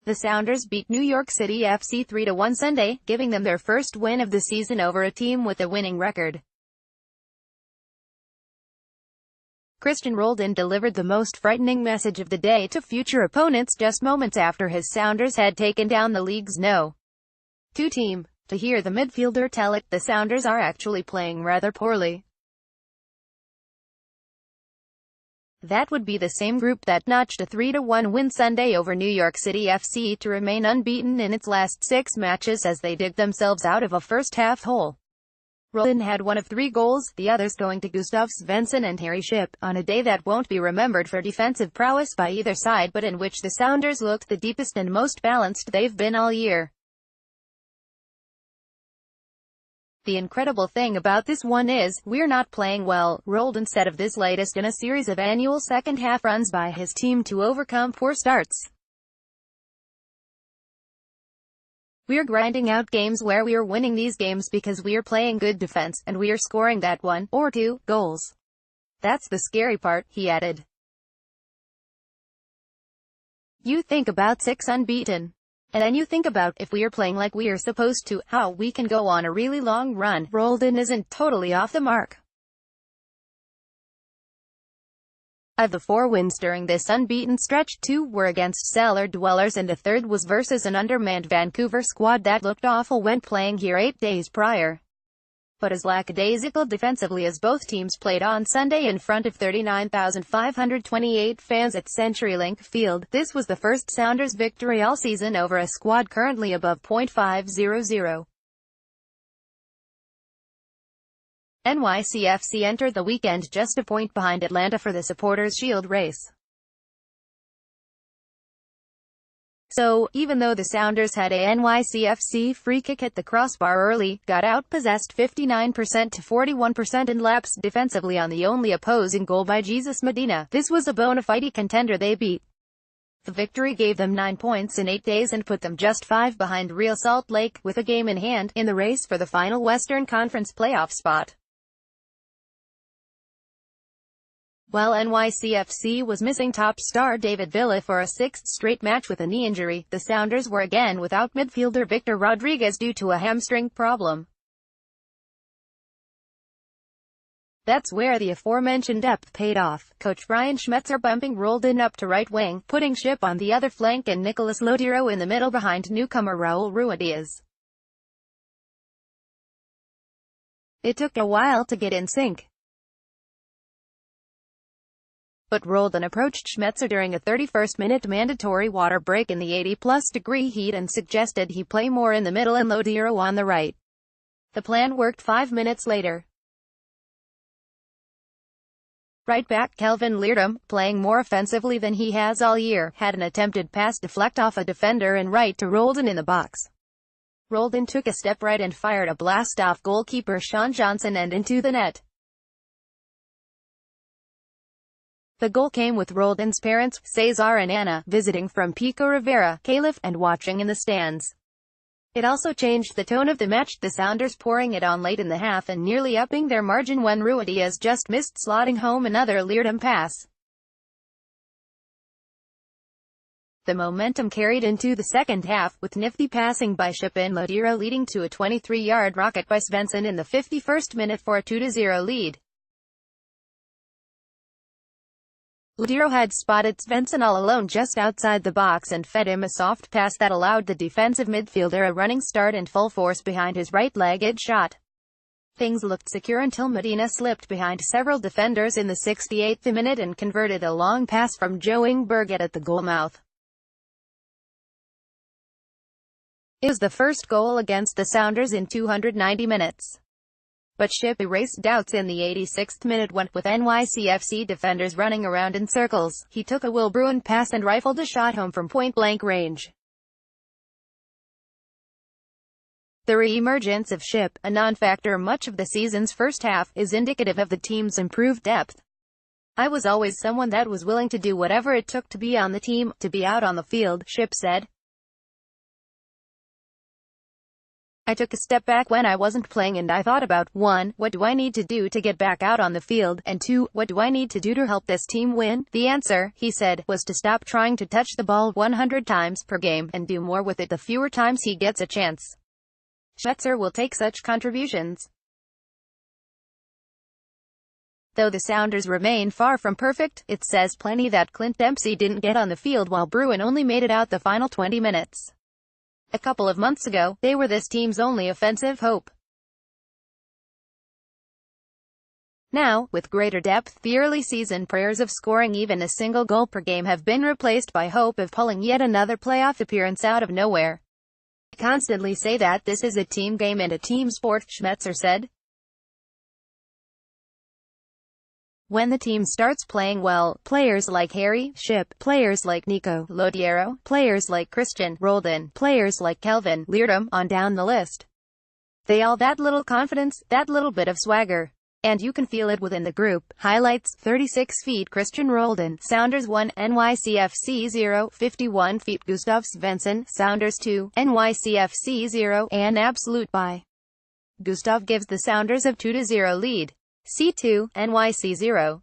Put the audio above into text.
The Sounders beat New York City FC 3-1 Sunday, giving them their first win of the season over a team with a winning record. Christian Roldan delivered the most frightening message of the day to future opponents just moments after his Sounders had taken down the league's No.2 team. To hear the midfielder tell it, the Sounders are actually playing rather poorly. That would be the same group that notched a 3-1 win Sunday over New York City FC to remain unbeaten in its last 6 matches as they dig themselves out of a first-half hole. Roldan had one of 3 goals, the others going to Gustav Svensson and Harry Shipp, on a day that won't be remembered for defensive prowess by either side but in which the Sounders looked the deepest and most balanced they've been all year. The incredible thing about this one is, we're not playing well, Roldan said of this latest in a series of annual second-half runs by his team to overcome poor starts. We're grinding out games where we are winning these games because we are playing good defense, and we are scoring that 1 or 2 goals. That's the scary part, he added. You think about 6 unbeaten. And then you think about, if we are playing like we are supposed to, how we can go on a really long run. Roldan isn't totally off the mark. Of the 4 wins during this unbeaten stretch, 2 were against cellar dwellers and a third was versus an undermanned Vancouver squad that looked awful when playing here 8 days prior. But as lackadaisical defensively as both teams played on Sunday in front of 39,528 fans at CenturyLink Field, this was the first Sounders victory all season over a squad currently above .500. NYCFC entered the weekend just a point behind Atlanta for the Supporters' Shield race. So, even though the Sounders had a NYCFC free kick at the crossbar early, got outpossessed 59% to 41% and lapsed defensively on the only opposing goal by Jesus Medina, this was a bona fide contender they beat. The victory gave them 9 points in 8 days and put them just 5 behind Real Salt Lake, with a game in hand, in the race for the final Western Conference playoff spot. While NYCFC was missing top star David Villa for a 6th straight match with a knee injury, the Sounders were again without midfielder Victor Rodriguez due to a hamstring problem. That's where the aforementioned depth paid off, Coach Brian Schmetzer bumping Roldan up to right wing, putting Shipp on the other flank and Nicolas Lodiro in the middle behind newcomer Raul Ruidiaz. It took a while to get in sync, but Roldan approached Schmetzer during a 31st-minute mandatory water break in the 80-plus degree heat and suggested he play more in the middle and Lodiro on the right. The plan worked 5 minutes later. Right back Kelvin Leerdam, playing more offensively than he has all year, had an attempted pass deflect off a defender and right to Roldan in the box. Roldan took a step right and fired a blast off goalkeeper Sean Johnson and into the net. The goal came with Roldan's parents, Cesar and Anna, visiting from Pico Rivera, Calif, and watching in the stands. It also changed the tone of the match, the Sounders pouring it on late in the half and nearly upping their margin when Ruidiaz just missed slotting home another Leerdam pass. The momentum carried into the second half, with nifty passing by Shipp and Lodiro leading to a 23-yard rocket by Svensson in the 51st minute for a 2-0 lead. Lodiro had spotted Svensson all alone just outside the box and fed him a soft pass that allowed the defensive midfielder a running start and full force behind his right-legged shot. Things looked secure until Medina slipped behind several defenders in the 68th minute and converted a long pass from Joe Ingberget at the goal mouth. It was the first goal against the Sounders in 290 minutes. But Shipp erased doubts in the 86th minute when, with NYCFC defenders running around in circles, he took a Will Bruin pass and rifled a shot home from point-blank range. The re-emergence of Shipp, a non-factor much of the season's first half, is indicative of the team's improved depth. I was always someone that was willing to do whatever it took to be on the team, to be out on the field, Shipp said. I took a step back when I wasn't playing and I thought about 1. What do I need to do to get back out on the field, and 2. What do I need to do to help this team win? The answer, he said, was to stop trying to touch the ball 100 times per game, and do more with it the fewer times he gets a chance. Schmetzer will take such contributions. Though the Sounders remain far from perfect, it says plenty that Clint Dempsey didn't get on the field while Bruin only made it out the final 20 minutes. A couple of months ago, they were this team's only offensive hope. Now, with greater depth, the early season prayers of scoring even a single goal per game have been replaced by hope of pulling yet another playoff appearance out of nowhere. I constantly say that this is a team game and a team sport, Schmetzer said. When the team starts playing well, players like Harry Shipp, players like Nico Lodiero, players like Christian Roldan, players like Kelvin Leerdam, on down the list. They all that little confidence, that little bit of swagger. And you can feel it within the group. Highlights, 36 feet Christian Roldan, Sounders 1, NYCFC 0, 51 feet Gustav Svensson, Sounders 2, NYCFC 0, an absolute bye. Gustav gives the Sounders a 2-0 lead. C2, NYC 0.